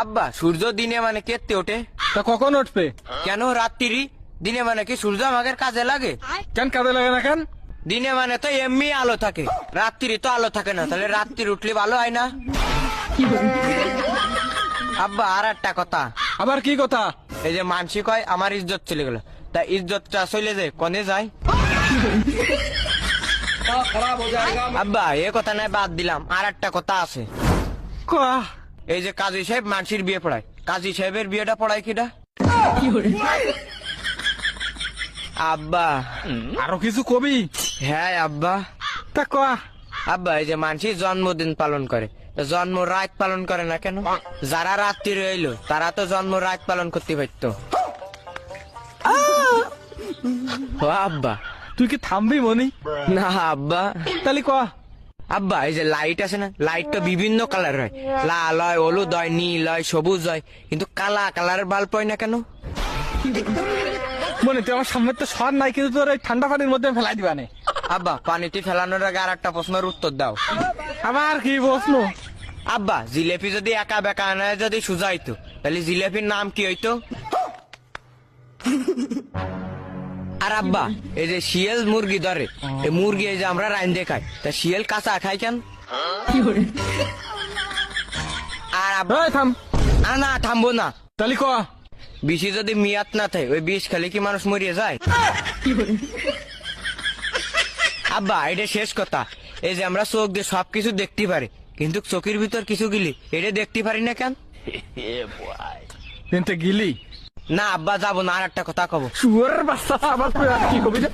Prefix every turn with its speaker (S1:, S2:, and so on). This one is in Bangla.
S1: আব্বা সূর্য দিনে মানে কেটে ওঠে,
S2: তা কখন উঠবে?
S1: কেন রাত্রি? দিনে মানে কি সূর্য আমাদের কাজে লাগে?
S2: কেন কাজে লাগে না কেন?
S1: দিনে মানে তো এমনি আলো থাকে, রাত্রি তো আলো থাকে না, তাহলে রাত্রি উঠলে ভালো হয় না? আব্বা আর একটা কথা,
S2: আবার কি কথা?
S1: এই যে মানসিক হয় আমার ইজ্জত চলে গেল, তা ইজ্জতটা চলে যায় কনে যায়? আব্বা এ কথা নাই, বাদ দিলাম, আর একটা কথা আছে।
S2: কয়া।
S1: এই যে কাজী সাহেব মানসির বিয়ে পড়ায়, কাজী সাহেবের বিয়েটা পড়ায় কিটা? আব্বা
S2: আরো কিছু কবি?
S1: হ্যাঁ আব্বা।
S2: তা কয়া।
S1: আব্বা এই যে মানসি জন্মদিন পালন করে, তা জন্ম রাত পালন করে না কেন? যারা রাত্রি রইলো তারা তো জন্ম রাত পালন করতে পারত। ও আব্বা।
S2: তুই কি থামবি মনি?
S1: না আব্বা।
S2: তাহলে কয়া।
S1: আব্বা এই যে লাইট আছে না, লাইট তো বিভিন্ন কালার হয়, লাল হয়, হলুদ হয়, নীল হয়, সবুজ হয়, কিন্তু কালা কালারের বাল্ব হয় না কেন?
S2: মনে তুই আমার সামনে তো সর নাই, কিন্তু তোর ওই ঠান্ডা পানির মধ্যে ফেলাই দিবানে।
S1: আব্বা পানিতে ফেলানোর আগে আর একটা প্রশ্নের উত্তর দাও।
S2: আবার কি প্রশ্ন?
S1: আব্বা জিলেপি যদি একা বেকা না যদি সোজা হইতো, তাহলে জিলেপির নাম কি হইতো? আর আব্বা এই যে শিয়াল মুরগি ধরে, এই মুরগি এই যে আমরা রাইন্দে খাই, তা শিয়াল কাঁচা খাই কেন? আর আব্বা
S2: এই থাম।
S1: না থামবো না।
S2: তাহলে কয়া।
S1: বিষে যদি মিয়াত না থাকে, ওই বিষ খেলে কি মানুষ মরিয়ে যায়? আব্বা এটা শেষ কথা, এই যে আমরা চোখ দিয়ে সবকিছু দেখতে পারি, কিন্তু চোখের ভিতর কিছু গিলি এটা দেখতে পারি না কেন?
S2: কিন্তু গিলি
S1: না আব্বা যাবো না, আর একটা কথা কব।
S2: শুয়ারের বাচ্চা, আবার তুই আর কি কবি রে?